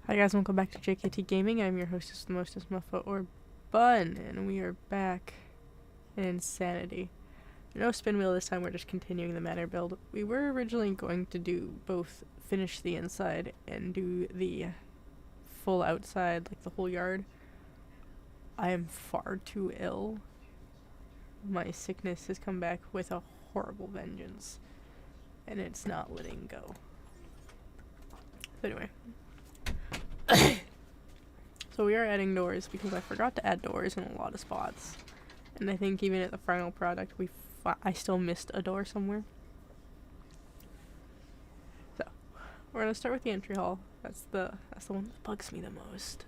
Hi guys, welcome back to JKT Gaming. I'm your hostess, the mostest Muffa or Bun, and we are back in Insanity. No spin wheel this time, we're just continuing the Manor build. We were originally going to do both finish the inside and do the full outside, like the whole yard. I am far too ill. My sickness has come back with a horrible vengeance, and it's not letting go. So anyway. So we are adding doors because I forgot to add doors in a lot of spots. And I think even at the final product, I still missed a door somewhere. So, we're gonna start with the entry hall. That's the one that bugs me the most.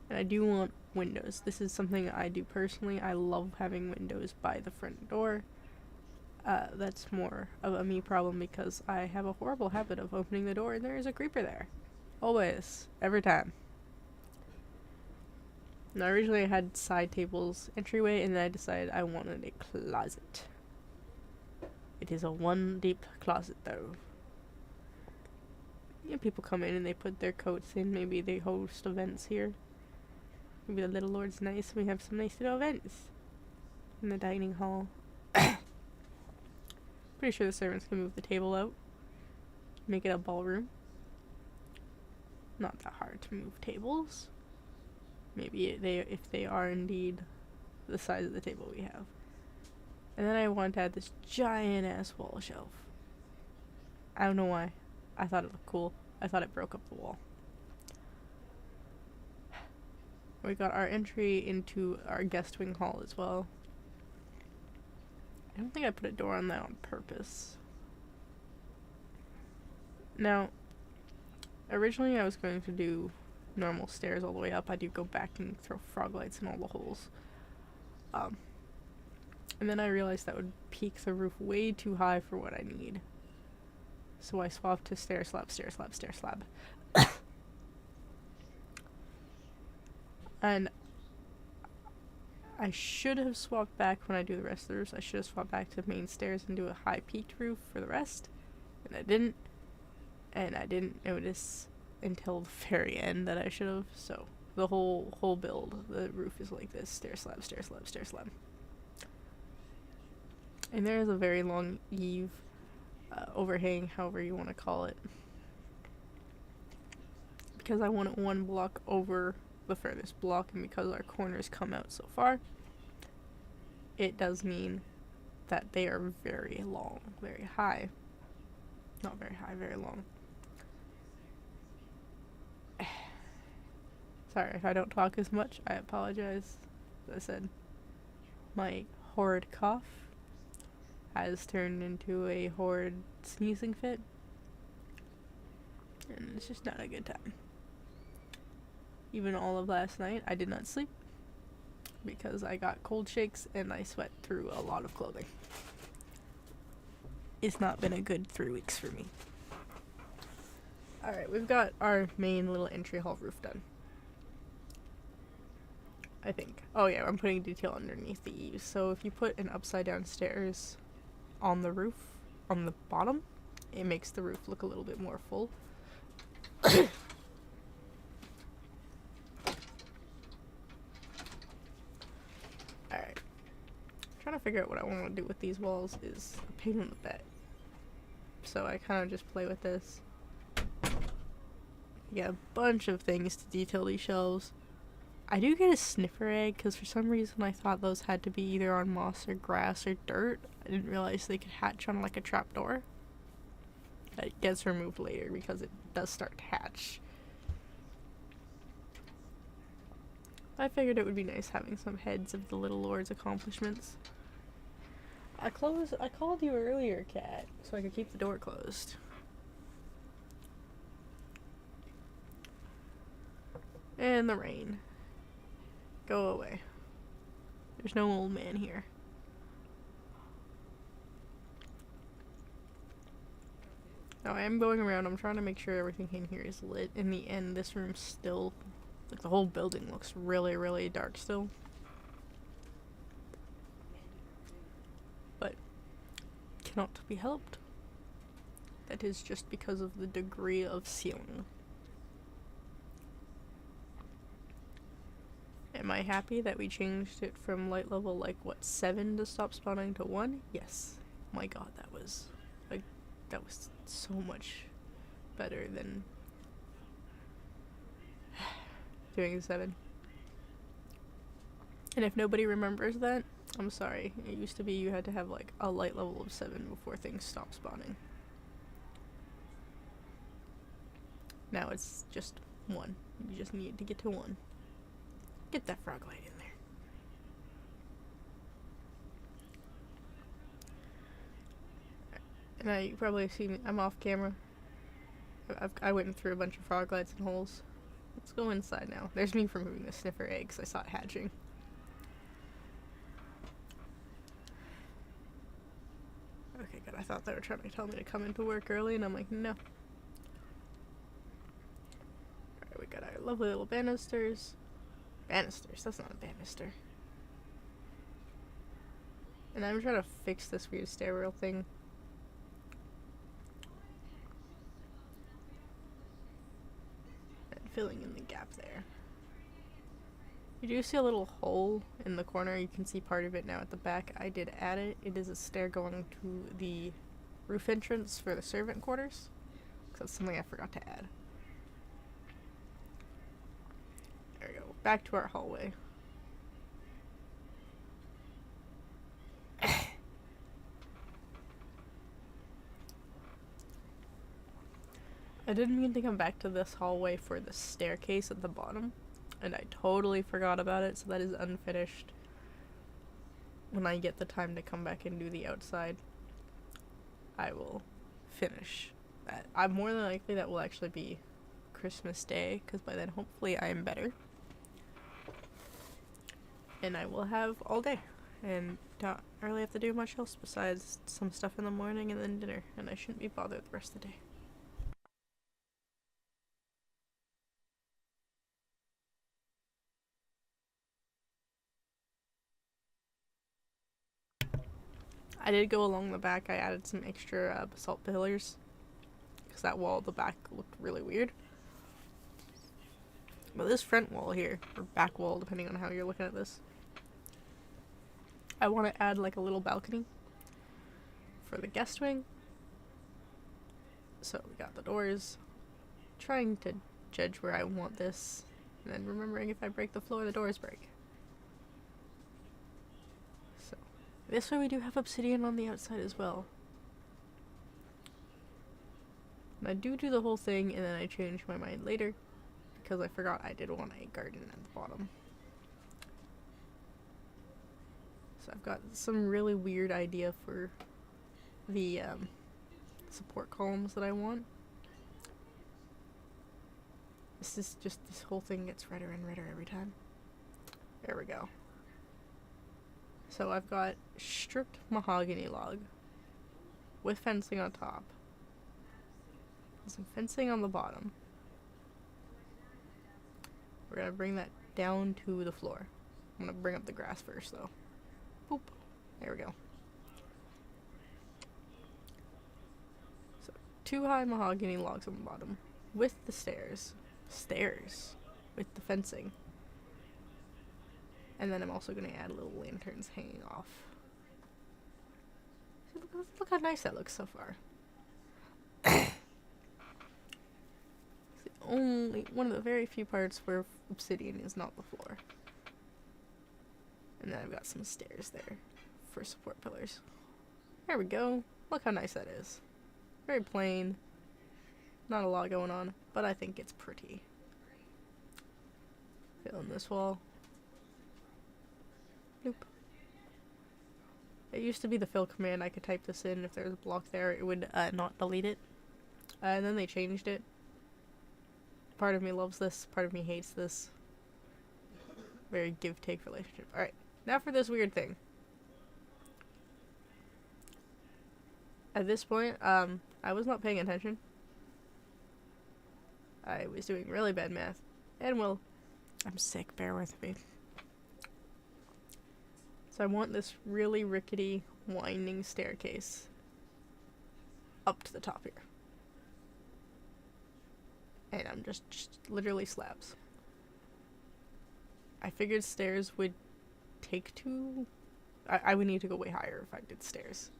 And I do want windows. This is something I do personally. I love having windows by the front door. That's more of a me problem because I have a horrible habit of opening the door and there is a creeper there. Always. Every time. Now, originally I had side tables entryway, and then I decided I wanted a closet. It is a one deep closet, though. Yeah, people come in and they put their coats in. Maybe they host events here. Maybe the Little Lord's nice. We have some nice little events in the dining hall. Pretty sure the servants can move the table out, make it a ballroom. Not that hard to move tables. Maybe if they are indeed the size of the table we have. And then I want to add this giant ass wall shelf. I don't know why. I thought it looked cool. I thought it broke up the wall. We got our entry into our guest wing hall as well. I don't think I put a door on that on purpose. Now, originally I was going to do normal stairs all the way up. I do go back and throw frog lights in all the holes. And then I realized that would peak the roof way too high for what I need. So I swapped to stair slab, stair slab, stair slab. And I should have swapped back when I do the rest of the roofs. I should have swapped back to the main stairs and do a high peaked roof for the rest. And I didn't. And I didn't notice until the very end that I should have. So the whole build, the roof is like this: stair slab, stair slab, stair slab. And there is a very long eave, overhang, however you want to call it, because I want it one block over the furthest block, and because our corners come out so far, it does mean that they are very long, very high. Not very high, very long. Sorry if I don't talk as much, I apologize. As I said, my horrid cough has turned into a horrid sneezing fit, and it's just not a good time. Even all of last night, I did not sleep because I got cold shakes and I sweat through a lot of clothing. It's not been a good 3 weeks for me. Alright, we've got our main little entry hall roof done, I think. Oh yeah, I'm putting detail underneath the eaves. So if you put an upside down stairs on the roof, on the bottom, it makes the roof look a little bit more full. Alright. Trying to figure out what I want to do with these walls is a pain in the butt. So I kind of just play with this. Get a bunch of things to detail these shelves. I do get a sniffer egg because for some reason I thought those had to be either on moss or grass or dirt. I didn't realize they could hatch on like a trapdoor. That gets removed later because it does start to hatch. I figured it would be nice having some heads of the Little Lord's accomplishments. I called you earlier, Cat, so I could keep the door closed. And the rain. Go away. There's no old man here. Now I am going around, I'm trying to make sure everything in here is lit. In the end, this room still, like the whole building looks really, really dark still. But cannot be helped. That is just because of the degree of ceiling. Am I happy that we changed it from light level, like, what, 7 to stop spawning to 1? Yes. My god, that was so much better than doing 7. And if nobody remembers that, I'm sorry. It used to be you had to have, like, a light level of 7 before things stopped spawning. Now it's just 1. You just need to get to 1. Get that frog light in there. And now you probably see me. I'm off camera. I went through a bunch of frog lights and holes. Let's go inside now. There's me removing the sniffer eggs. I saw it hatching. Okay, good. I thought they were trying to tell me to come into work early, and I'm like, no. Alright, we got our lovely little banisters. Banisters? That's not a banister. And I'm trying to fix this weird stair rail thing. And filling in the gap there. You do see a little hole in the corner. You can see part of it now at the back. I did add it. It is a stair going to the roof entrance for the servant quarters. Because that's something I forgot to add. There we go. Back to our hallway. I didn't mean to come back to this hallway for the staircase at the bottom. And I totally forgot about it, so that is unfinished. When I get the time to come back and do the outside, I will finish that. I'm more than likely that will actually be Christmas Day, because by then hopefully I am better. And I will have all day. And don't really have to do much else besides some stuff in the morning and then dinner. And I shouldn't be bothered the rest of the day. I did go along the back. I added some extra basalt pillars because that wall at the back looked really weird. But this front wall here, or back wall, depending on how you're looking at this, I want to add like a little balcony for the guest wing. So we got the doors. Trying to judge where I want this, and then remembering if I break the floor, the doors break. This way we do have obsidian on the outside as well. And I do the whole thing, and then I change my mind later, because I forgot I did want a garden at the bottom. So I've got some really weird idea for the support columns that I want. This whole thing gets redder and redder every time. There we go. So I've got stripped mahogany log with fencing on top, and some fencing on the bottom. We're gonna bring that down to the floor. I'm gonna bring up the grass first though. Boop. There we go. So 2 high mahogany logs on the bottom with the stairs with the fencing. And then I'm also going to add little lanterns hanging off. Look how nice that looks so far. It's one of the very few parts where obsidian is not the floor. And then I've got some stairs there for support pillars. There we go. Look how nice that is. Very plain. Not a lot going on, but I think it's pretty. Fill in this wall. Nope. It used to be the fill command. I could type this in. If there was a block there, it would not delete it. And then they changed it. Part of me loves this. Part of me hates this. Very give-take relationship. Alright. Now for this weird thing. At this point, I was not paying attention. I was doing really bad math. And well, I'm sick. Bear with me. So I want this really rickety, winding staircase up to the top here. And I'm just literally slabs. I figured stairs would take too... I would need to go way higher if I did stairs.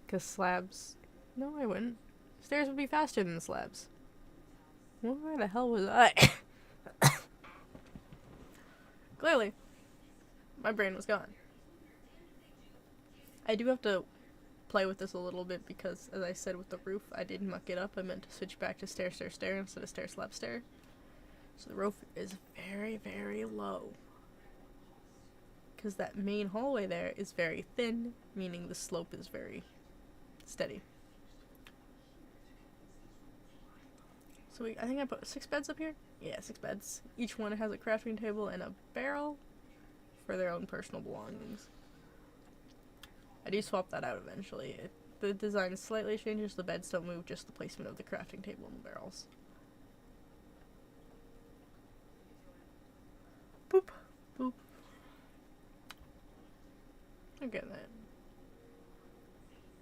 Because slabs... No, I wouldn't. Stairs would be faster than slabs. Where the hell was I? Clearly, my brain was gone. I do have to play with this a little bit because, as I said with the roof, I did muck it up. I meant to switch back to stair, stair, stair instead of stair, slab, stair. So the roof is very, very low. Because that main hallway there is very thin, meaning the slope is very steady. So I think I put 6 beds up here? Yeah, 6 beds. Each one has a crafting table and a barrel for their own personal belongings. I do swap that out eventually. The design slightly changes, the beds don't move, just the placement of the crafting table and the barrels. Boop, boop. Look at that.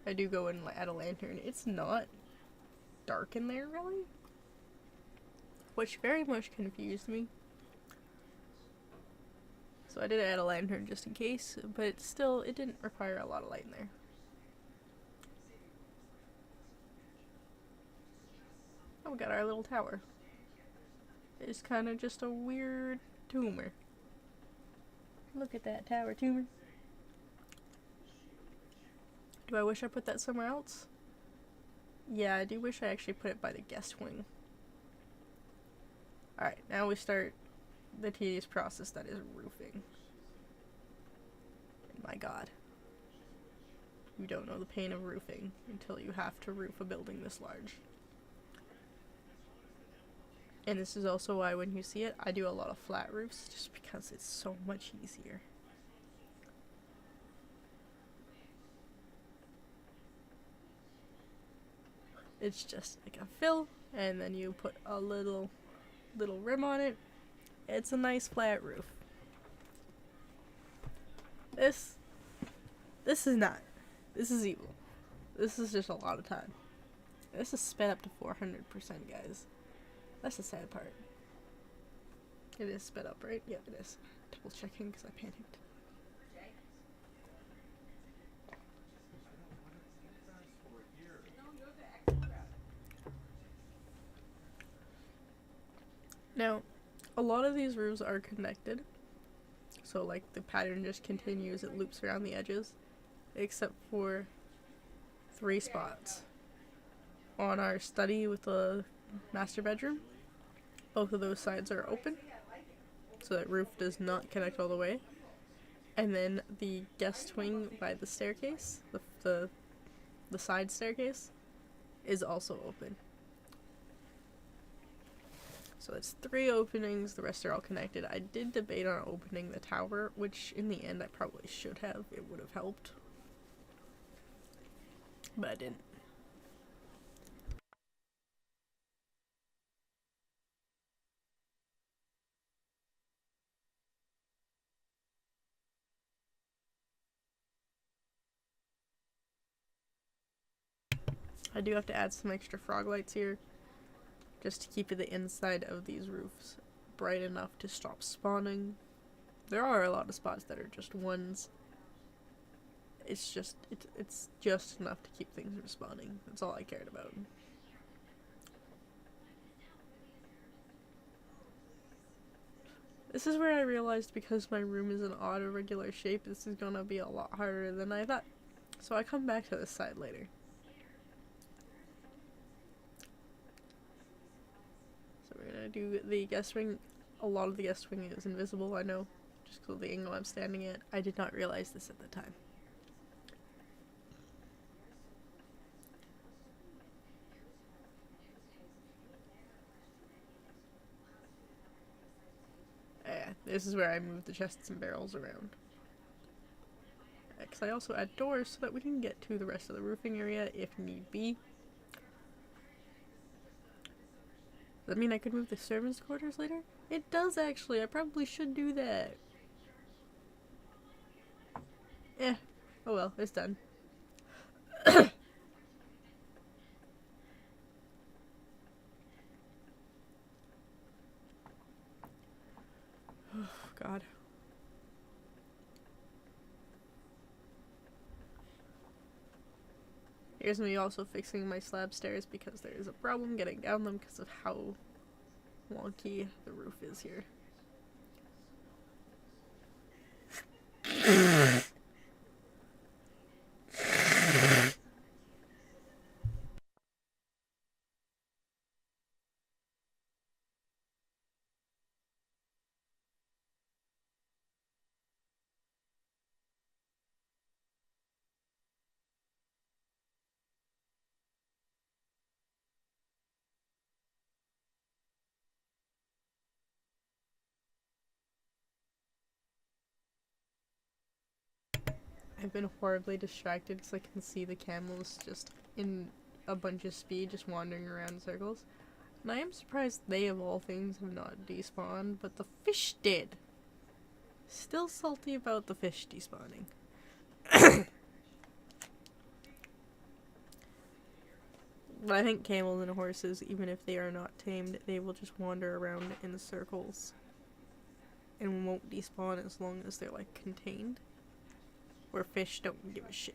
I do go and add a lantern. It's not dark in there, really. Which very much confused me. So I did add a lantern just in case, but still, it didn't require a lot of light in there. Oh, we got our little tower. It's kind of just a weird tumor. Look at that tower tumor. Do I wish I put that somewhere else? Yeah, I do wish I actually put it by the guest wing. Alright, now we start the tedious process that is roofing. My god. You don't know the pain of roofing until you have to roof a building this large. And this is also why when you see it, I do a lot of flat roofs, just because it's so much easier. It's just like a fill, and then you put a little rim on it. It's a nice flat roof. This is not. This is evil. This is just a lot of time. This is sped up to 400%, guys. That's the sad part. It is sped up, right? Yeah, it is. Double checking because I panicked. Now, a lot of these roofs are connected. So, like, the pattern just continues, it loops around the edges. Except for 3 spots. On our study with the master bedroom, both of those sides are open. So that roof does not connect all the way. And then the guest wing by the staircase, the side staircase, is also open. So it's 3 openings, the rest are all connected. I did debate on opening the tower, which in the end I probably should have. It would have helped. But I didn't. I do have to add some extra frog lights here, just to keep the inside of these roofs bright enough to stop spawning. There are a lot of spots that are just ones. It's just enough to keep things from spawning. That's all I cared about. This is where I realized because my room is an odd irregular shape, this is gonna be a lot harder than I thought. So I come back to this side later. So we're gonna do the guest wing. A lot of the guest wing is invisible, I know, just because of the angle I'm standing at. I did not realize this at the time. This is where I move the chests and barrels around. Because I also add doors so that we can get to the rest of the roofing area if need be. Does that mean I could move the servants' quarters later? It does actually, I probably should do that. Oh well, it's done. God. Here's me also fixing my slab stairs because there is a problem getting down them because of how wonky the roof is here. I've been horribly distracted because I can see the camels just in a bunch of speed just wandering around in circles. And I am surprised they, of all things, have not despawned, but the fish did. Still salty about the fish despawning. But I think camels and horses, even if they are not tamed, they will just wander around in circles and won't despawn as long as they're, like, contained. Where fish don't give a shit.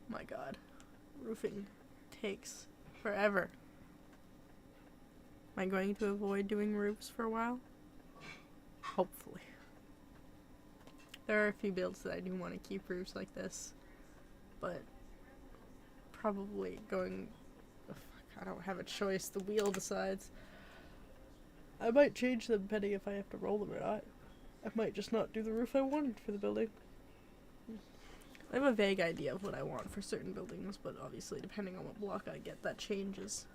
My God. Roofing takes forever. Am I going to avoid doing roofs for a while? Hopefully. There are a few builds that I do want to keep roofs like this. But probably going... Oh, fuck, I don't have a choice. The wheel decides. I might change them depending if I have to roll them or not. I might just not do the roof I wanted for the building. I have a vague idea of what I want for certain buildings, but obviously depending on what block I get, that changes.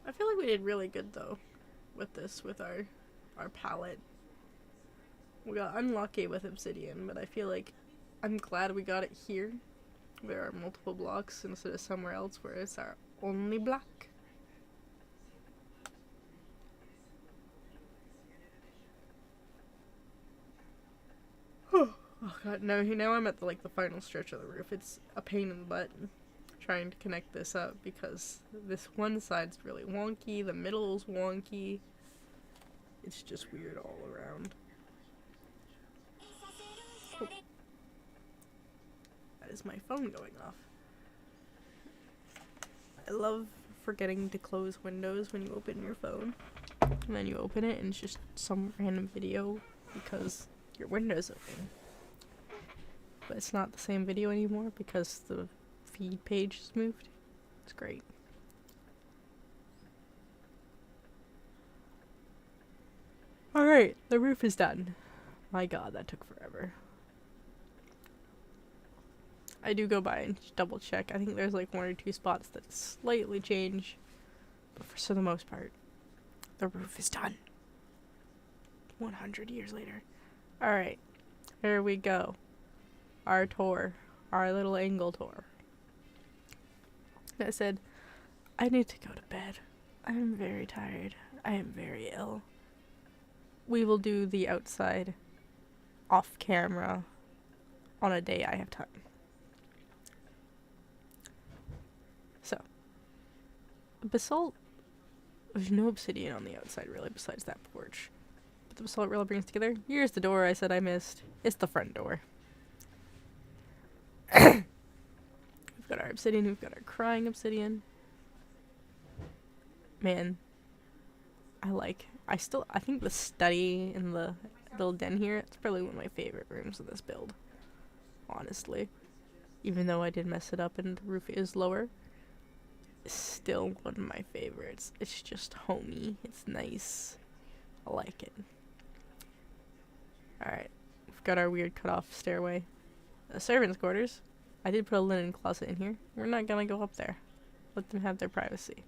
I feel like we did really good though with this, with our palette. We got unlucky with Obsidian, but I feel like I'm glad we got it here. There are multiple blocks instead of somewhere else where it's our only block. Oh God, no, now I'm at the final stretch of the roof. It's a pain in the butt trying to connect this up because this one side's really wonky, the middle's wonky. It's just weird all around. Oh. That is my phone going off. I love forgetting to close windows when you open your phone. And then you open it and it's just some random video because your window's open. But it's not the same video anymore because the feed page has moved. It's great. Alright, the roof is done. My God, that took forever. I do go by and double check. I think there's one or two spots that slightly change. But for the most part, the roof is done. 100 years later. Alright, here we go. Our tour. Our little angle tour. I said, I need to go to bed. I am very tired. I am very ill. We will do the outside off camera on a day I have time. So, Basalt, there's no obsidian on the outside really besides that porch. But the Basalt really brings together. Here's the door I said I missed. It's the front door. We've got our obsidian, we've got our crying obsidian. Man, I think the study in the little den here, it's probably one of my favorite rooms of this build. Honestly. Even though I did mess it up and the roof is lower, it's still one of my favorites. It's just homey. It's nice. I like it. Alright. We've got our weird cut-off stairway. The servants' quarters. I did put a linen closet in here. We're not gonna go up there. Let them have their privacy.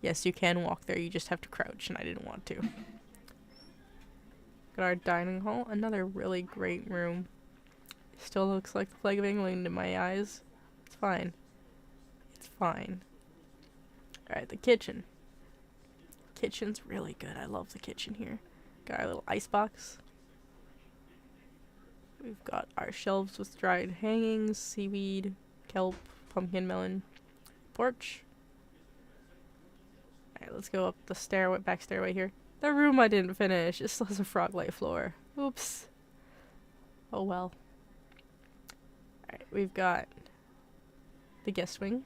Yes, you can walk there. You just have to crouch, and I didn't want to. Got our dining hall. Another really great room. Still looks like the flag of England in my eyes. It's fine. It's fine. Alright, the kitchen. Kitchen's really good. I love the kitchen here. Got our little ice box. We've got our shelves with dried hangings, seaweed, kelp, pumpkin melon, porch. Alright, let's go up the stairway, back stairway here. The room I didn't finish. It still has a frog-like floor. Oops. Oh well. Alright, we've got the guest wing.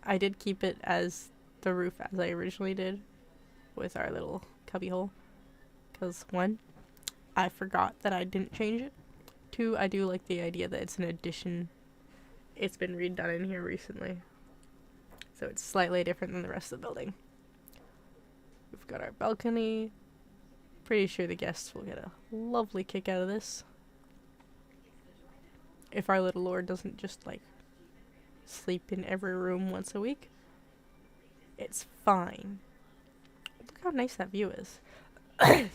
I did keep it as the roof as I originally did with our little cubby hole. Because, one, I forgot that I didn't change it. Two, I do like the idea that it's an addition. It's been redone in here recently. So it's slightly different than the rest of the building. We've got our balcony. Pretty sure the guests will get a lovely kick out of this. If our little lord doesn't just, like, sleep in every room once a week. It's fine. Look how nice that view is. I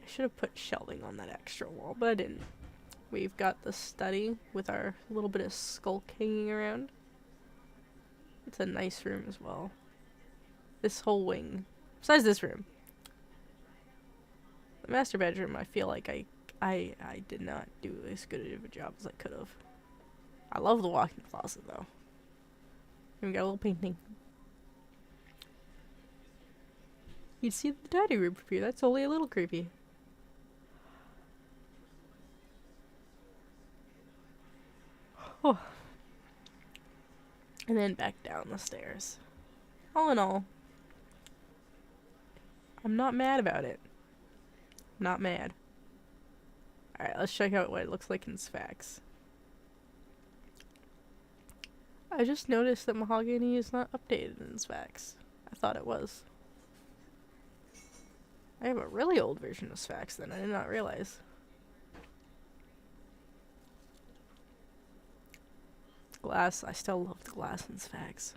should have put shelving on that extra wall, but I didn't. We've got the study with our little bit of skulk hanging around. It's a nice room as well. This whole wing, besides this room. The master bedroom, I feel like I did not do as good of a job as I could have. I love the walk-in closet though. And we got a little painting. You'd see the dining room from here. That's only a little creepy. Oh. And then back down the stairs. All in all, I'm not mad about it. Not mad. Alright, let's check out what it looks like in Sphax. I just noticed that Mahogany is not updated in Sphax. I thought it was. I have a really old version of Sphax then, I did not realize. Glass, I still love the glass in Sphax.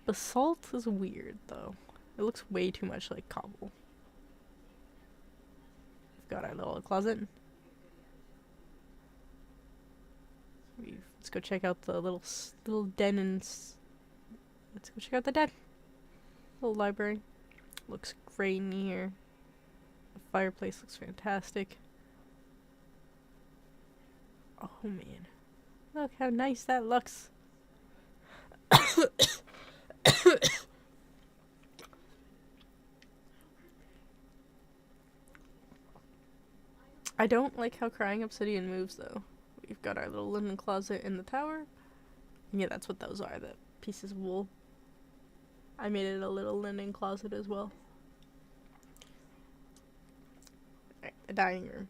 Basalt is weird though. It looks way too much like cobble. We've got our little closet. Let's go check out the little den and let's go check out the den. Little library. Looks great in here. The fireplace looks fantastic. Oh man. Look how nice that looks. I don't like how crying Obsidian moves though. We've got our little linen closet in the tower. And yeah, that's what those are, the pieces of wool. I made it a little linen closet as well. Alright, the dining room.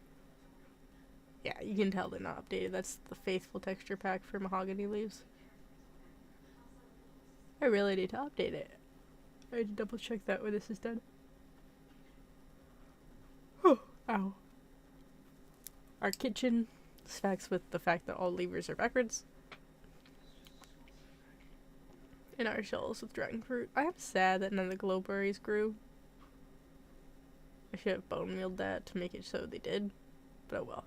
Yeah, you can tell they're not updated. That's the faithful texture pack for Mahogany leaves. I really need to update it. I need to double check that when this is done. Oh, ow. Our kitchen stacks with the fact that all levers are backwards. And our shelves with drying fruit. I am sad that none of the glowberries grew. I should have bone mealed that to make it so they did. But oh well.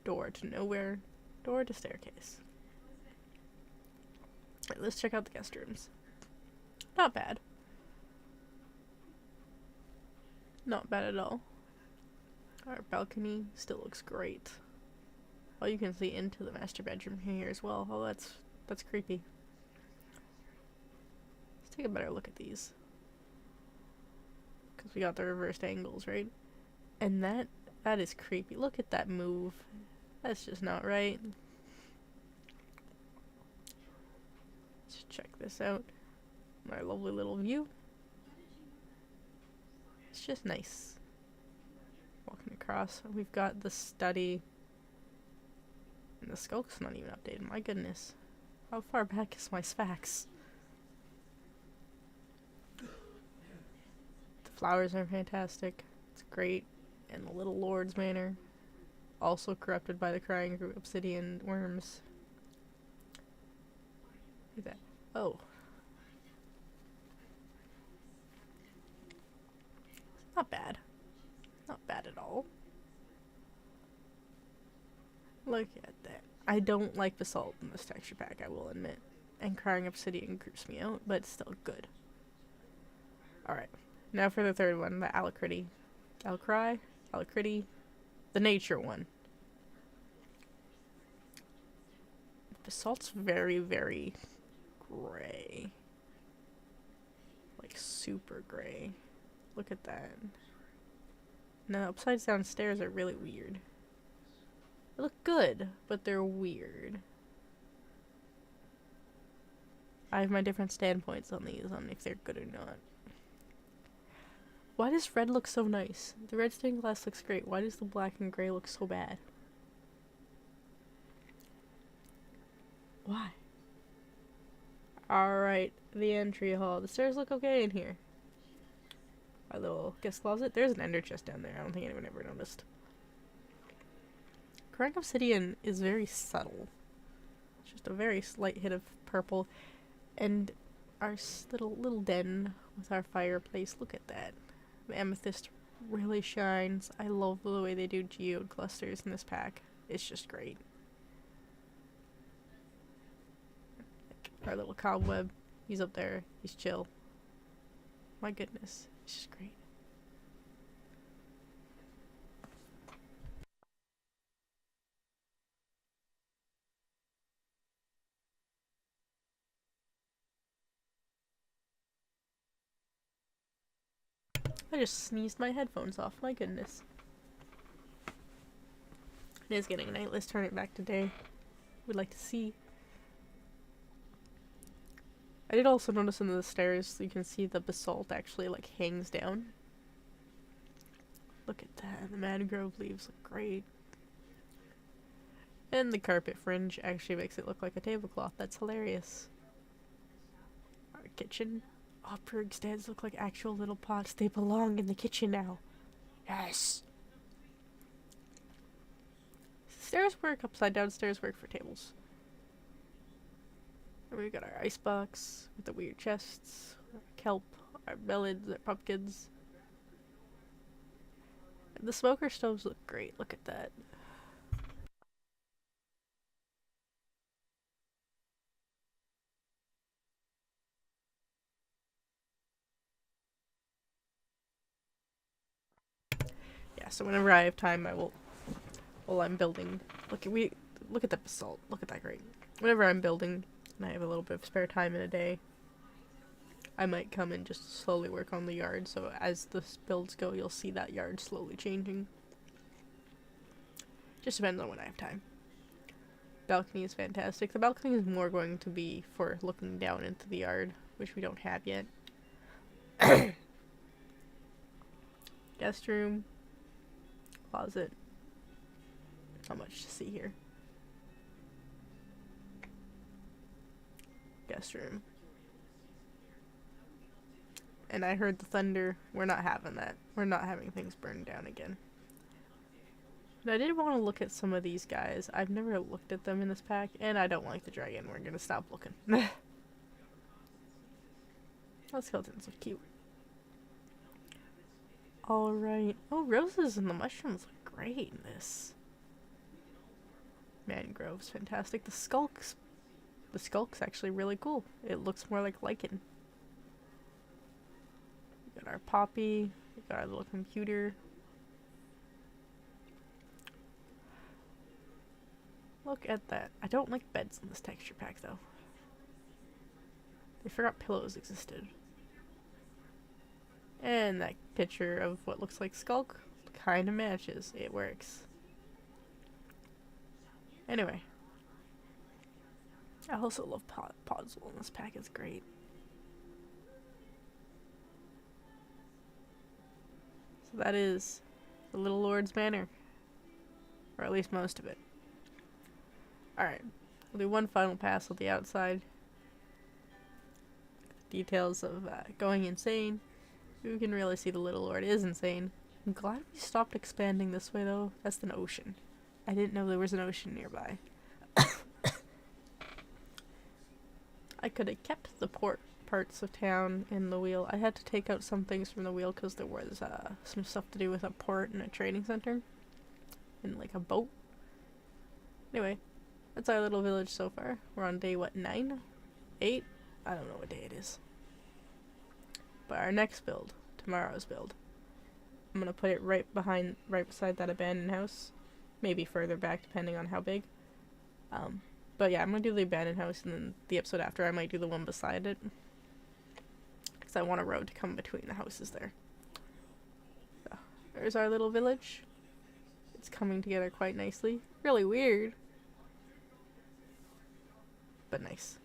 Door to nowhere. Door to staircase. Alright, let's check out the guest rooms. Not bad. Not bad at all. Our balcony still looks great. Oh, you can see into the master bedroom here as well. Oh, that's creepy. Let's take a better look at these. Because we got the reversed angles, right? And that is creepy. Look at that move. That's just not right. Let's check this out. My lovely little view. It's just nice. Walking across. We've got the study. And the skulk's not even updated. My goodness. How far back is my Sphax? The flowers are fantastic. It's great. And the little Lord's Manor. Also corrupted by the crying obsidian worms. Look at that. Oh. Not bad. Not bad at all. Look at that. I don't like Basalt in this texture pack, I will admit. And crying Obsidian creeps me out, but it's still good. Alright, now for the third one, the Alacrity. Alacrity, the nature one. Basalt's very, very gray. Like super gray. Look at that. Now, upside down stairs are really weird. They look good, but they're weird. I have my different standpoints on these, on if they're good or not. Why does red look so nice? The red stained glass looks great. Why does the black and gray look so bad? Why? Alright, the entry hall. The stairs look okay in here. My little guest closet. There's an ender chest down there. I don't think anyone ever noticed. Crack Obsidian is very subtle. It's just a very slight hit of purple. And our little den with our fireplace. Look at that. The amethyst really shines. I love the way they do geode clusters in this pack. It's just great. Our little cobweb. He's up there. He's chill. My goodness. It's just great. I just sneezed my headphones off. My goodness. It is getting night. Let's turn it back to day. We'd like to see. I did also notice in the stairs you can see the basalt actually like hangs down. Look at that. The mangrove leaves look great. And the carpet fringe actually makes it look like a tablecloth. That's hilarious. Our kitchen. Opera stands look like actual little pots. They belong in the kitchen now. Yes! Stairs work, upside down stairs work for tables. And we've got our icebox with the weird chests, our kelp, our melons, our pumpkins. And the smoker stoves look great. Look at that. Yeah, so whenever I have time, I will, while I'm building, look at the basalt. Look at that grate. Whenever I'm building, and I have a little bit of spare time in a day, I might come and just slowly work on the yard, so as the builds go, you'll see that yard slowly changing. Just depends on when I have time. Balcony is fantastic. The balcony is more going to be for looking down into the yard, which we don't have yet. Guest room. Closet. Not much to see here. Guest room. And I heard the thunder. We're not having that. We're not having things burned down again. But I did want to look at some of these guys. I've never looked at them in this pack, and I don't like the dragon. We're gonna stop looking. That skeleton's so cute. Alright. Oh, roses and the mushrooms look great in this. Mangrove's fantastic. The skulk's actually really cool. It looks more like lichen. We got our poppy. We got our little computer. Look at that. I don't like beds in this texture pack though. They forgot pillows existed. And that picture of what looks like Skulk kind of matches. It works. Anyway. I also love Podzol in this pack. It's great. So that is the Little Lord's Manor. Or at least most of it. Alright. We'll do one final pass on the outside. Details of going insane. You can really see the Little Lord is insane. I'm glad we stopped expanding this way though. That's an ocean. I didn't know there was an ocean nearby. I could have kept the parts of town in the wheel. I had to take out some things from the wheel because there was some stuff to do with a port and a trading center. And like a boat. Anyway. That's our little village so far. We're on day, what, 9? 8? I don't know what day it is. But our next build, tomorrow's build, I'm gonna put it right beside that abandoned house. Maybe further back, depending on how big. But yeah, I'm gonna do the abandoned house, and then the episode after I might do the one beside it. Because I want a road to come between the houses there. So, there's our little village. It's coming together quite nicely. Really weird. But nice.